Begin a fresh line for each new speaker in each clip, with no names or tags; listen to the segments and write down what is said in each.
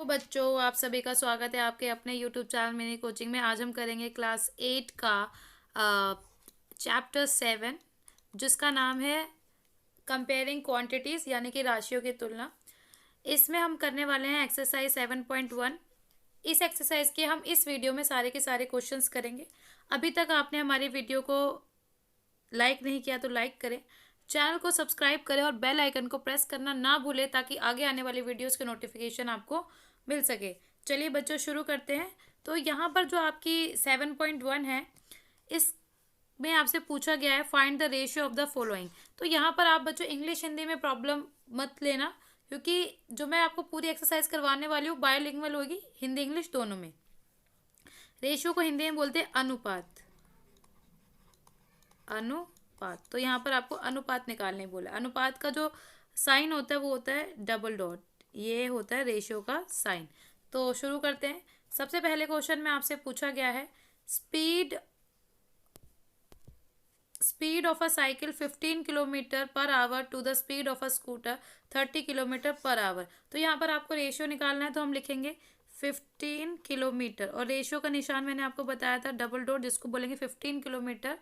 बच्चों, आप सभी का स्वागत है आपके अपने यूट्यूब चैनल मिनी कोचिंग में। आज हम करेंगे क्लास 8 का चैप्टर 7, जिसका नाम है कंपेयरिंग क्वांटिटीज़, यानी कि राशियों की तुलना। इसमें हम करने वाले हैं एक्सरसाइज 7.1। इस एक्सरसाइज के हम इस वीडियो में सारे के सारे क्वेश्चंस करेंगे। अभी तक आपने हमारी वीडियो को लाइक नहीं किया तो लाइक करें, चैनल को सब्सक्राइब करें और बेल आइकन को प्रेस करना ना भूलें ताकि आगे आने वाली वीडियोस के नोटिफिकेशन आपको मिल सके। चलिए बच्चों, शुरू करते हैं। तो यहाँ पर जो आपकी 7.1 है, इसमें आपसे पूछा गया है find the ratio of the following. तो यहाँ पर आप बच्चों इंग्लिश हिंदी में प्रॉब्लम मत लेना, क्योंकि जो मैं आपको पूरी एक्सरसाइज करवाने वाली हूँ बायोलिंगुअल होगी, हिंदी इंग्लिश दोनों में। रेशियो को हिंदी में बोलते हैं अनुपात। अनुपात, तो यहाँ पर आपको अनुपात निकालने बोला। अनुपात का जो साइन होता है वो होता है डबल डॉट, ये होता है रेशियो का साइन। तो शुरू करते हैं। सबसे पहले क्वेश्चन में आपसे पूछा गया है speed of a cycle 15 kilometre per hour to the speed of a scooter 30 kilometre per hour. तो यहाँ पर आपको रेशियो निकालना है, तो हम लिखेंगे 15 किलोमीटर और रेशियो का निशान मैंने आपको बताया था डबल डॉट, जिसको बोलेंगे 15 किलोमीटर,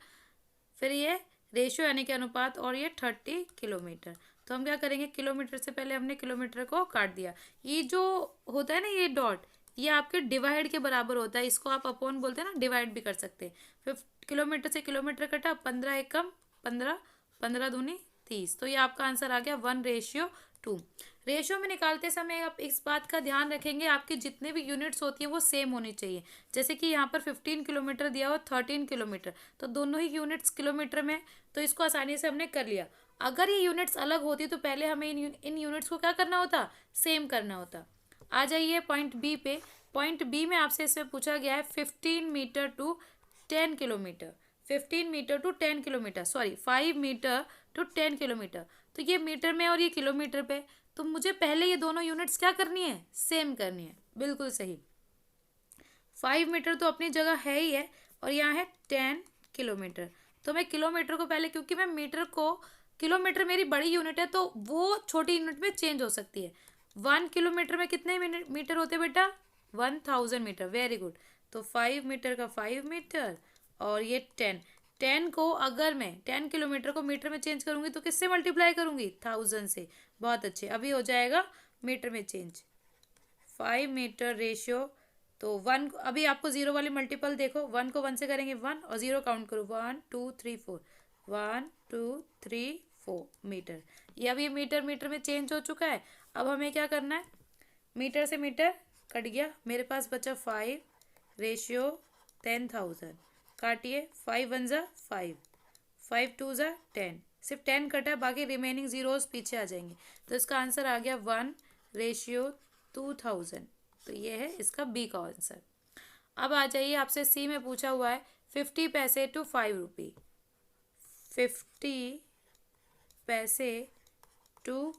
फिर ये रेशियो यानी कि अनुपात, और ये 30 किलोमीटर। तो हम क्या करेंगे, किलोमीटर से पहले हमने किलोमीटर को काट दिया। ये जो होता है ना, ये डॉट, ये आपके डिवाइड के बराबर होता है। इसको आप अपॉन बोलते हैं ना, डिवाइड भी कर सकते हैं। फिर किलोमीटर से किलोमीटर कटा, 15 एकम 15, 15 दूनी 30। तो ये आपका आंसर आ गया 1:2। रेशियो में निकालते समय आप इस बात का ध्यान रखेंगे, आपकी जितने भी यूनिट्स होती हैं वो सेम होनी चाहिए। जैसे कि यहाँ पर 15 किलोमीटर दिया हो, 13 किलोमीटर, तो दोनों ही यूनिट्स किलोमीटर में, तो इसको आसानी से हमने कर लिया। अगर ये यूनिट्स अलग होती तो पहले हमें इन यूनिट्स को क्या करना होता, सेम करना होता। आ जाइए पॉइंट बी पे। पॉइंट बी में आपसे इसमें पूछा गया है 15 metre to 10 kilometre. 15 metre to 10 kilometre, sorry 5 metre to 10 kilometre. तो ये मीटर में और ये किलोमीटर पे, तो मुझे पहले ये दोनों यूनिट्स क्या करनी है, सेम करनी है। बिल्कुल सही। 5 मीटर तो अपनी जगह है ही है, और यहाँ है 10 किलोमीटर। तो मैं किलोमीटर को पहले, क्योंकि मैं मीटर को, किलोमीटर मेरी बड़ी यूनिट है तो वो छोटी यूनिट में चेंज हो सकती है। 1 किलोमीटर में कितने मीटर होते बेटा, 1000 मीटर। Very good. तो 5 मीटर का 5 मीटर, और ये 10 को अगर मैं 10 किलोमीटर को मीटर में चेंज करूंगी तो किससे मल्टीप्लाई करूंगी, 1000 से। बहुत अच्छे, अभी हो जाएगा मीटर में चेंज। 5 मीटर रेशियो, तो 1, अभी आपको जीरो वाली मल्टीपल देखो, 1 को 1 से करेंगे 1, और जीरो काउंट करो 1 2 3 4, 1 2 3 4 मीटर। ये अब ये मीटर मीटर में चेंज हो चुका है। अब हमें क्या करना है, मीटर से मीटर कट गया, मेरे पास बचा 5 रेशियो 10,000। काटिए, 5 1 ज़ा 5, 5 2 ज़ा 10, सिर्फ 10 कटा है, बाकी रिमेनिंग जीरोस पीछे आ जाएंगे। तो इसका आंसर आ गया 1:2000। तो ये है इसका बी का आंसर। अब आ जाइए, आपसे सी में पूछा हुआ है 50 पैसे टू 5 रुपी। 50 पैसे टू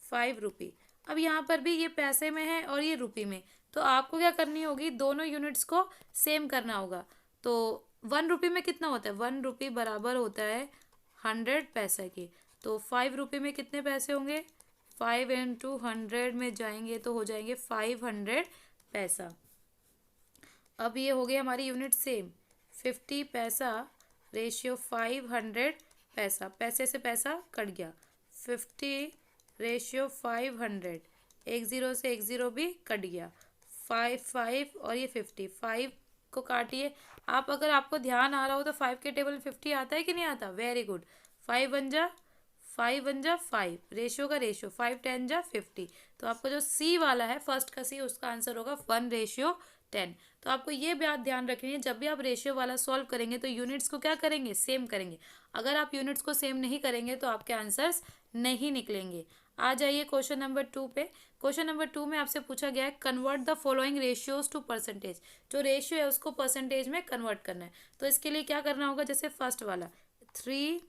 5 रुपी। अब यहाँ पर भी ये पैसे में है और ये रुपी में, तो आपको क्या करनी होगी, दोनों यूनिट्स को सेम करना होगा। तो 1 रुपी में कितना होता है, 1 रुपी बराबर होता है 100 पैसे के। तो 5 रुपी में कितने पैसे होंगे, 5 इंटू 100 में जाएंगे तो हो जाएंगे 500 पैसा। अब ये हो गई हमारी यूनिट सेम, 50 पैसा रेशियो 500 पैसा, पैसे से पैसा कट गया, 50 रेशियो 500, एक ज़ीरो से एक ज़ीरो भी कट गया, 5 5 और ये 50, 5 को काटिए। आप, अगर आपको ध्यान आ रहा हो तो 5 के टेबल में 50 आता है कि नहीं आता, वेरी गुड। 5 1 जा 5 1 जा 5, रेशियो का रेशियो 5 10 जा 50। तो आपका जो सी वाला है, फर्स्ट का सी, उसका आंसर होगा 1:10। तो आपको ये बात ध्यान रखनी है, जब भी आप रेशियो वाला सॉल्व करेंगे तो यूनिट्स को क्या करेंगे, सेम करेंगे। अगर आप यूनिट्स को सेम नहीं करेंगे तो आपके आंसर्स नहीं निकलेंगे। आ जाइए क्वेश्चन नंबर 2 पे। क्वेश्चन नंबर 2 में आपसे पूछा गया है convert the following ratios to percentage. जो रेशियो है उसको परसेंटेज में कन्वर्ट करना है। तो इसके लिए क्या करना होगा, जैसे फर्स्ट वाला 3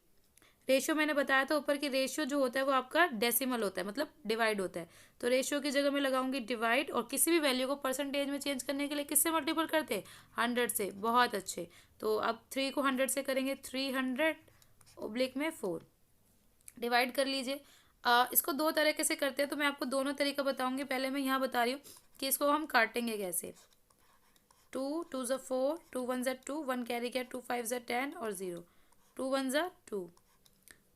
रेशियो मैंने बताया था ऊपर की, रेशियो जो होता है वो आपका डेसिमल होता है, मतलब डिवाइड होता है। तो रेशियो की जगह में लगाऊंगी डिवाइड, और किसी भी वैल्यू को परसेंटेज में चेंज करने के लिए किससे मल्टीपल करते हैं, 100 से। बहुत अच्छे। तो अब 3 को 100 से करेंगे, 300 ओब्लिक में 4, डिवाइड कर लीजिए। इसको दो तरीके से करते हैं, तो मैं आपको दोनों तरीका बताऊंगी। पहले मैं यहाँ बता रही हूँ कि इसको हम काटेंगे कैसे। 2 2 ज़ा 4, 2 1 ज़ा 2, 1 कैरी गया, 2 5 ज़ा 10 और 0, 2 1 ज़ा 2,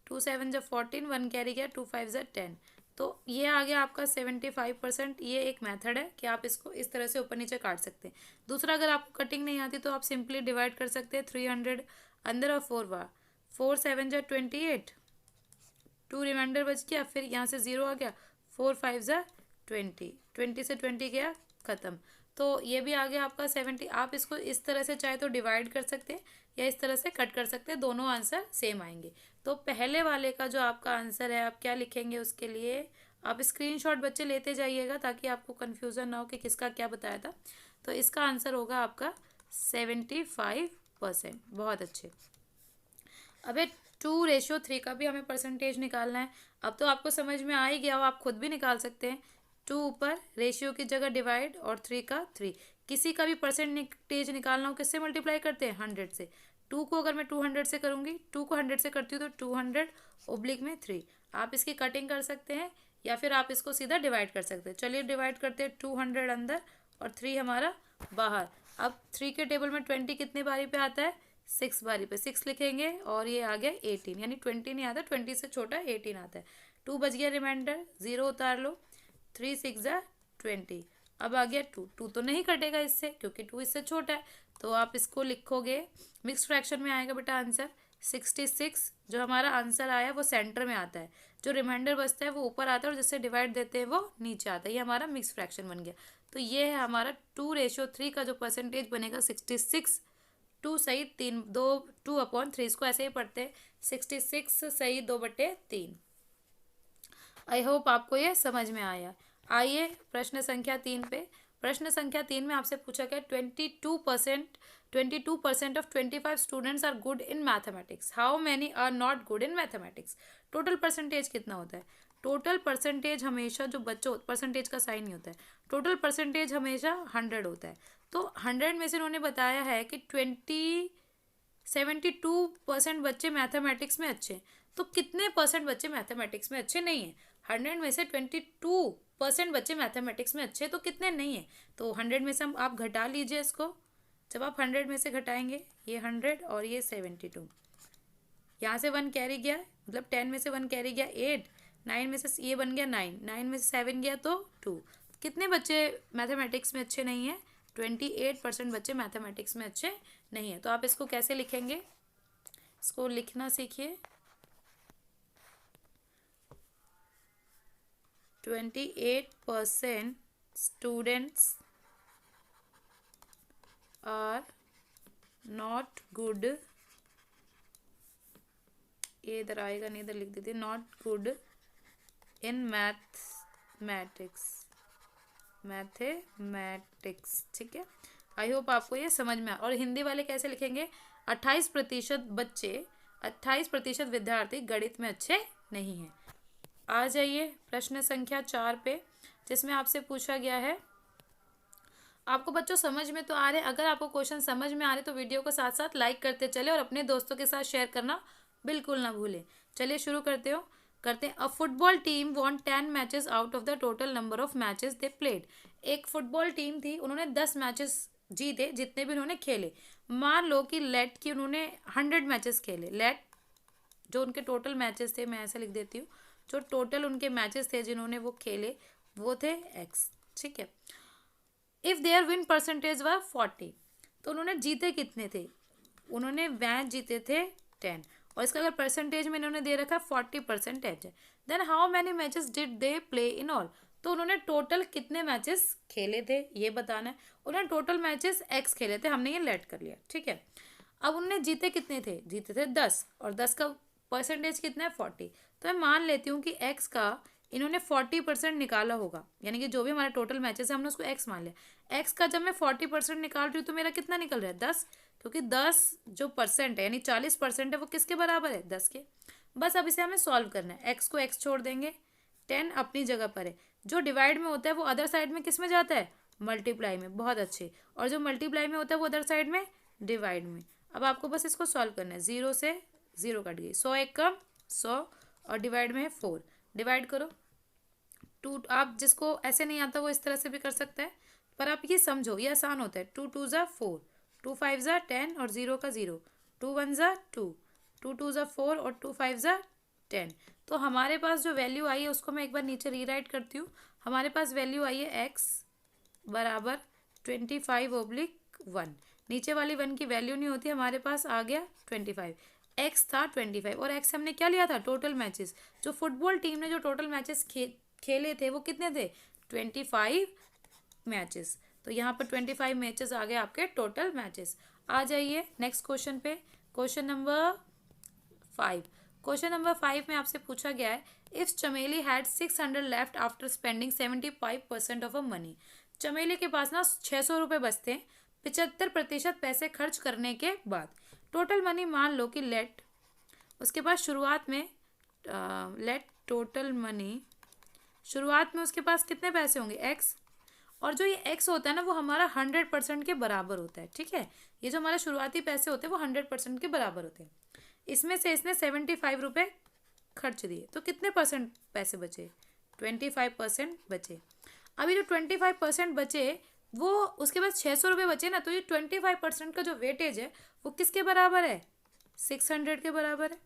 2 7 ज़ा 14, 1 कैरी गया, 2 5 ज़ा 10। तो ये आ गया आपका 75%। ये एक मेथड है कि आप इसको इस तरह से ऊपर नीचे काट सकते हैं। दूसरा, अगर आपको कटिंग नहीं आती तो आप सिंपली डिवाइड कर सकते हैं 300 अंदर और 4 बाहर। 4 7 ज़ा 28, 2 रिमाइंडर बच गया, फिर यहाँ से 0 आ गया, 4 5 ज़ा 20, 20 से 20 गया ख़त्म। तो ये भी आ गया आपका 70। आप इसको इस तरह से चाहे तो डिवाइड कर सकते हैं या इस तरह से कट कर सकते हैं, दोनों आंसर सेम आएंगे। तो पहले वाले का जो आपका आंसर है, आप क्या लिखेंगे उसके लिए आप स्क्रीनशॉट बच्चे लेते जाइएगा ताकि आपको कन्फ्यूज़न ना हो कि किसका क्या बताया था। तो इसका आंसर होगा आपका 75%। बहुत अच्छे। अबे 2:3 का भी हमें परसेंटेज निकालना है। अब तो आपको समझ में आ ही गया हो, आप खुद भी निकाल सकते हैं। 2 ऊपर, रेशियो की जगह डिवाइड, और 3 का 3। किसी का भी परसेंटेज निकालना हो किससे मल्टीप्लाई करते हैं, 100 से। 2 को अगर मैं 200 से करूँगी, 2 को 100 से करती हूँ तो 200/3। आप इसकी कटिंग कर सकते हैं या फिर आप इसको सीधा डिवाइड कर सकते हैं। चलिए डिवाइड करते हैं, 200 अंदर और 3 हमारा बाहर। अब 3 के टेबल में 20 कितने बारी पे आता है, 6 बारी पे। 6 लिखेंगे और ये आ गया 18, यानी 20 नहीं आता, 20 से छोटा 18 आता है। 2 बच गया रिमाइंडर, 0 उतार लो, 3 6 ज़ा 20। अब आ गया 2, 2 तो नहीं कटेगा इससे क्योंकि 2 इससे छोटा है। तो आप इसको लिखोगे, मिक्स फ्रैक्शन में आएगा बेटा आंसर 66। जो हमारा आंसर आया वो सेंटर में आता है, जो रिमाइंडर बचता है वो ऊपर आता है और जिससे डिवाइड देते हैं वो नीचे आता है। ये हमारा मिक्स फ्रैक्शन बन गया। तो ये है हमारा 2:3 का जो परसेंटेज बनेगा 66। 2 सही 3, 2/3 इसको ऐसे ही पढ़ते हैं, 66 सही 2/3। आई होप आपको ये समझ में आया। आइए प्रश्न संख्या 3 पे। प्रश्न संख्या 3 में आपसे पूछा गया 22% of 25 students are good in mathematics, how many are not good in mathematics. Total percentage कितना होता है। टोटल परसेंटेज हमेशा, जो बच्चों, परसेंटेज का साइन नहीं होता है, टोटल परसेंटेज हमेशा 100 होता है। तो 100 में से उन्होंने बताया है कि 72% बच्चे मैथमेटिक्स में अच्छे हैं। तो कितने परसेंट बच्चे मैथमेटिक्स में अच्छे नहीं हैं। 100 में से 22% बच्चे मैथमेटिक्स में अच्छे, तो कितने नहीं है। तो 100 में से हम आप घटा लीजिए इसको। जब आप 100 में से घटाएंगे, ये 100 और ये 72, यहाँ से 1 कैरी गया, मतलब 10 में से 1 कैरी गया 8, 9 में से ये बन गया 9, 9 में से 7 गया तो 2। कितने बच्चे मैथमेटिक्स में अच्छे नहीं हैं, 28% बच्चे मैथमेटिक्स में अच्छे नहीं है। तो आप इसको कैसे लिखेंगे, इसको लिखना सीखिए। 28% स्टूडेंट्स आर नॉट गुड, ये इधर आएगा नहीं, इधर लिख देते, नॉट गुड इन मैथमेटिक्स। ठीक है, आई होप आपको ये समझ में आ। और हिंदी वाले कैसे लिखेंगे, 28% बच्चे, 28% विद्यार्थी गणित में अच्छे नहीं हैं। आ जाइए प्रश्न संख्या 4 पे, जिसमें आपसे पूछा गया है, आपको बच्चों समझ में तो आ रहे। अगर आपको क्वेश्चन समझ में आ रहे तो वीडियो को साथ साथ लाइक करते चले और अपने दोस्तों के साथ शेयर करना बिल्कुल ना भूलें। चलिए शुरू करते हैं। अ football team von 10 matches out of the total number of matches they played. एक फुटबॉल टीम थी, उन्होंने 10 मैचेस जीते, जितने भी उन्होंने खेले। मान लो कि लेट की उन्होंने 100 मैचेस खेले। लेट जो उनके टोटल मैचेस थे, मैं ऐसे लिख देती हूँ, जो टोटल उनके मैचेस थे जिन्होंने वो खेले वो थे x। ठीक है, इफ़ देयर विन परसेंटेज वर 40, तो उन्होंने जीते कितने थे, उन्होंने मैच जीते थे 10, और इसका अगर परसेंटेज में इन्होंने दे रखा 40% है। Then how many matches did they play in all, तो उन्होंने टोटल कितने मैचेस खेले थे ये बताना है। उन्होंने टोटल मैचेस x खेले थे, हमने ये लेट कर लिया। ठीक है, अब उन्होंने जीते कितने थे, जीते थे 10, और 10 का परसेंटेज कितना है 40। तो मैं मान लेती हूँ कि x का इन्होंने 40% निकाला होगा, यानी कि जो भी हमारा टोटल मैचेस है हमने उसको x मान लिया। x का जब मैं 40% निकाल रही हूँ तो मेरा कितना निकल रहा है 10, क्योंकि 10 जो परसेंट है यानी 40% है वो किसके बराबर है 10 के। बस अब इसे हमें सॉल्व करना है। x को x छोड़ देंगे, 10 अपनी जगह पर है, जो डिवाइड में होता है वो अदर साइड में किस में जाता है, मल्टीप्लाई में। बहुत अच्छे, और जो मल्टीप्लाई में होता है वो अदर साइड में डिवाइड में। अब आपको बस इसको सॉल्व करना है। 0 से 0 कट गई, 100 एक कम 100, और डिवाइड में है 4, डिवाइड करो। टू, आप जिसको ऐसे नहीं आता वो इस तरह से भी कर सकता है, पर आप ये समझो ये आसान होता है। 2 2 ज़ा 4, 2 5 ज़ा 10 और 0 का 0, 2 1 ज़ा 2, 2 2 ज़ा 4 और 2 5 ज़ा 10। तो हमारे पास जो वैल्यू आई है उसको मैं एक बार नीचे रीराइट करती हूँ। हमारे पास वैल्यू आई है x बराबर 25/1। नीचे वाली 1 की वैल्यू नहीं होती, हमारे पास आ गया 25। एक्स था 25 और एक्स हमने क्या लिया था, टोटल मैचेस। जो फुटबॉल टीम ने जो टोटल मैचेस खेले थे वो कितने थे, 25 मैचेस। तो यहाँ पर 25 मैचेस आ गए आपके टोटल मैचेस। आ जाइए नेक्स्ट क्वेश्चन पे, क्वेश्चन नंबर 5। क्वेश्चन नंबर 5 में आपसे पूछा गया है, if Chameli had 600 left after spending 75% of a money. Chameli के पास ना 600 रुपये बचते हैं 75% पैसे खर्च करने के बाद। टोटल मनी मान लो कि लेट, उसके पास शुरुआत में लेट टोटल मनी, शुरुआत में उसके पास कितने पैसे होंगे, एक्स। और जो ये एक्स होता है ना वो हमारा 100% के बराबर होता है, ठीक है। ये जो हमारे शुरुआती पैसे होते हैं वो 100% के बराबर होते हैं। इसमें से इसने 75 रुपये खर्च दिए, तो कितने परसेंट पैसे बचे, 25% बचे। अभी जो 25% बचे वो उसके पास 600 रुपये बचे ना, तो ये 25% का जो वेटेज है वो किसके बराबर है, 600 के बराबर है।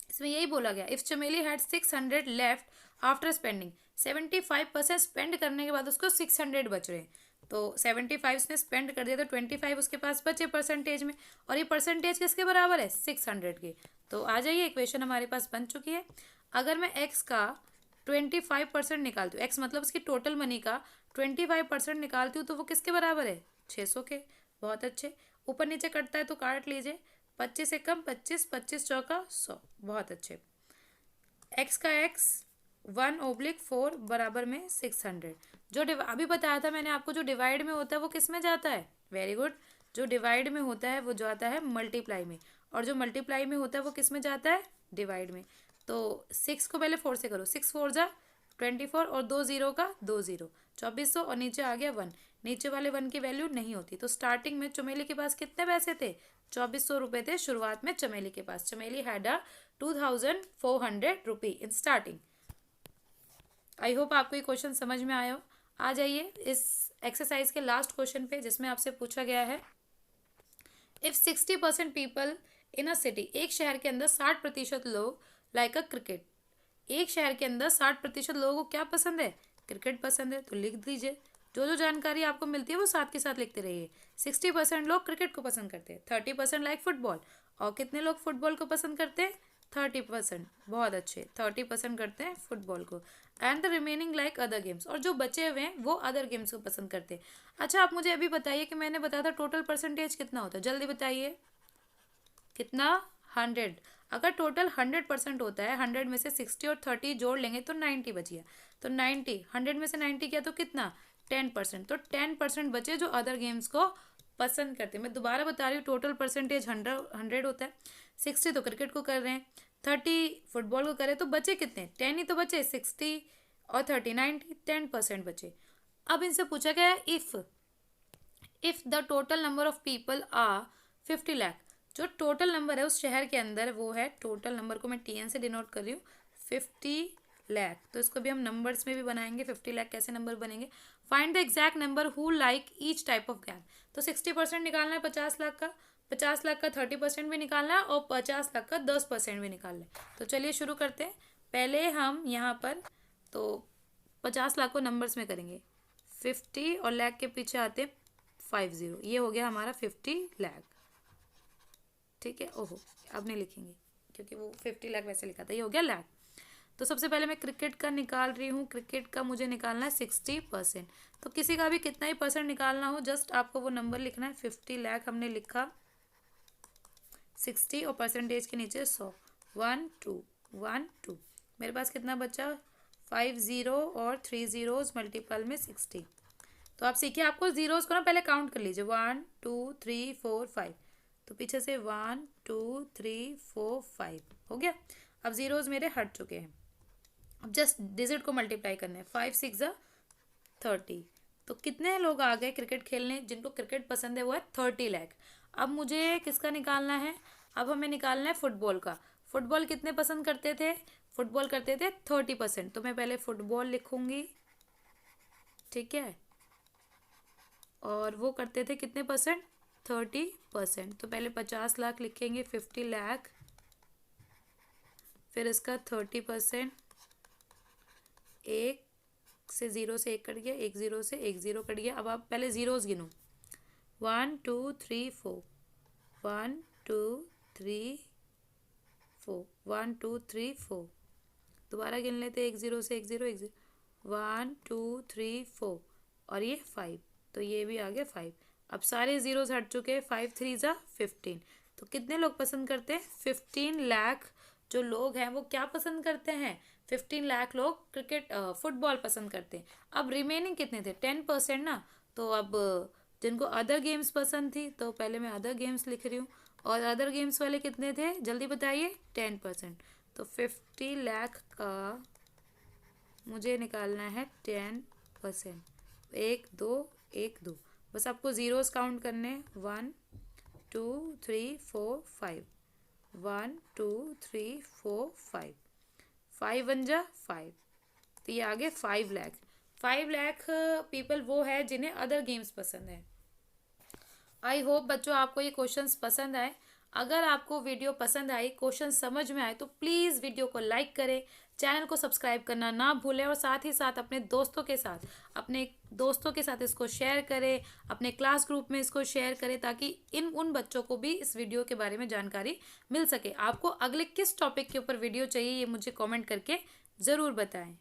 इसमें यही बोला गया, if Chameli had 600 left after spending, 75% spend करने के बाद उसको 600 बच रहे हैं। तो 75 उसने स्पेंड कर दिया तो 25 उसके पास बचे परसेंटेज में, और ये परसेंटेज किसके बराबर है, 600 के। तो आ जाइए इक्वेशन हमारे पास बन चुकी है। अगर मैं एक्स का 25% निकालती हूँ, एक्स मतलब उसकी टोटल मनी का 25% निकालती हूँ, तो वो किसके बराबर है, 600 के। बहुत अच्छे, ऊपर नीचे कटता है तो काट लीजिए, 25 से कम 25, 25 चौका 100। बहुत अच्छे। एक्स का एक्स 1/4 बराबर में 600। जो अभी बताया था मैंने आपको, जो डिवाइड में होता है वो किस में जाता है, वेरी गुड, जो डिवाइड में होता है वो जाता है मल्टीप्लाई में, और जो मल्टीप्लाई में होता है वो किस में जाता है, डिवाइड में। तो 6 को पहले 4 से करो, 6 4 जा 24 और 2 0 का 2 0, 2400 और नीचे आ गया 1। नीचे वाले 1 की वैल्यू नहीं होती। तो स्टार्टिंग में चमेली के पास कितने पैसे थे, 2400 रुपये थे शुरुआत में चमेली के पास। चमेली had a 2400 rupee in starting. I hope आपको ये क्वेश्चन समझ में आया हो। आ जाइए इस एक्सरसाइज के लास्ट क्वेश्चन पे, जिसमें आपसे पूछा गया है, if 60% people in a city, एक शहर के अंदर 60% लोग लाइक अ क्रिकेट, एक शहर के अंदर 60% लोगों को क्या पसंद है, क्रिकेट पसंद है। तो लिख दीजिए, जो जो जानकारी आपको मिलती है वो साथ के साथ लिखते रहिए। 60% लोग क्रिकेट को पसंद करते हैं, 30% लाइक फुटबॉल, और कितने लोग फुटबॉल को पसंद करते हैं, 30%। बहुत अच्छे, 30% करते हैं फुटबॉल को। And the remaining like other games, और जो बचे हुए हैं वो अदर गेम्स को पसंद करते हैं। अच्छा आप मुझे अभी बताइए कि मैंने बताया था टोटल परसेंटेज कितना होता है, जल्दी बताइए कितना, 100। अगर टोटल 100% होता है, 100 में से 60 और 30 जोड़ लेंगे तो 90 बच गया। तो 90, 100 में से 90 किया तो कितना, 10%। तो 10% बचे जो अदर गेम्स को पसंद करते हैं। मैं दोबारा बता रही हूँ, टोटल परसेंटेज 100 होता है, 60 तो क्रिकेट को कर रहे हैं, 30 फुटबॉल को करे, तो बचे कितने, 10 ही तो बचे, 60 और 30 90, 10% बचे। अब इनसे पूछा गया है, if the total number of people are 50 lakh, जो टोटल नंबर है उस शहर के अंदर वो है, टोटल नंबर को मैं TN से डिनोट कर रही हूँ, 50 लाख। तो इसको भी हम नंबर्स में भी बनाएंगे, 50 लाख कैसे नंबर बनेंगे। Find the exact number who like each type of ज्ञान। तो 60% निकालना है 50 लाख का, 50 लाख का 30% भी निकालना है, और 50 लाख का 10% भी निकालना है। तो चलिए शुरू करते हैं। पहले हम यहाँ पर तो 50 लाख को नंबर्स में करेंगे, 50 और लाख के पीछे आते 50, ये हो गया हमारा 50 लाख, ठीक है। ओहो अब नहीं लिखेंगे क्योंकि वो 50 लाख वैसे लिखा था, ये हो गया लाख। तो सबसे पहले मैं क्रिकेट का निकाल रही हूँ, क्रिकेट का मुझे निकालना है 60%। तो किसी का भी कितना ही परसेंट निकालना हो, जस्ट आपको वो नंबर लिखना है। 50 लाख हमने लिखा, 60 और परसेंटेज के नीचे 100, 1 2 1 2, मेरे पास कितना बचा, 50 और 3 zeros मल्टीपल में 60। तो आप सीखिए, आपको जीरोस को ना पहले काउंट कर लीजिए, 1 2 3 4 5, तो पीछे से 1 2 3 4 5 हो गया। अब जीरोस मेरे हट चुके हैं, अब जस्ट डिजिट को मल्टीप्लाई करना है, 5 6 ज़ा 30। तो कितने लोग आ गए क्रिकेट खेलने, जिनको क्रिकेट पसंद है वो है 30 लाख। अब मुझे किसका निकालना है, अब हमें निकालना है फुटबॉल का। फुटबॉल कितने पसंद करते थे? फुटबॉल करते थे 30%। तो मैं पहले फुटबॉल लिखूंगी, ठीक है। और वो करते थे कितने परसेंट? 30%। तो पहले 50 लाख लिखेंगे, 50 लाख, फिर इसका 30%। एक से ज़ीरो से एक कट गया, एक ज़ीरो से एक ज़ीरो कट गया। अब आप पहले ज़ीरोज़ गिनो, 1 2 3 4, 1 2 3 4, 1 2 3 4। दोबारा गिन लेते, एक ज़ीरो से एक ज़ीरो, एक ज़ीरो, 1 2 3 4, और ये 5। तो ये भी आ गया 5। अब सारे ज़ीरोज़ हट चुके हैं, 5 3 ज़ा 15। तो कितने लोग पसंद करते हैं? 15 लाख जो लोग हैं वो क्या पसंद करते हैं? 15 लाख लोग क्रिकेट फुटबॉल पसंद करते हैं। अब रिमेनिंग कितने थे? 10% ना। तो अब जिनको अदर गेम्स पसंद थी, तो पहले मैं अदर गेम्स लिख रही हूँ। और अदर गेम्स वाले कितने थे? जल्दी बताइए। 10%। तो 50 लाख का मुझे निकालना है 10%। एक दो, एक दो, बस आपको ज़ीरोस काउंट करने, 1 2 3 4 5, 1 2 3 4 5, 5 1 जा 5। तो ये आ गए 5 लाख। 5 लाख पीपल वो है जिन्हें अदर गेम्स पसंद है। आई होप बच्चों आपको ये क्वेश्चंस पसंद आए। अगर आपको वीडियो पसंद आई, क्वेश्चन समझ में आए, तो प्लीज़ वीडियो को लाइक करें, चैनल को सब्सक्राइब करना ना भूलें, और साथ ही साथ अपने दोस्तों के साथ इसको शेयर करें, अपने क्लास ग्रुप में इसको शेयर करें, ताकि उन बच्चों को भी इस वीडियो के बारे में जानकारी मिल सके। आपको अगले किस टॉपिक के ऊपर वीडियो चाहिए, ये मुझे कॉमेंट करके ज़रूर बताएं।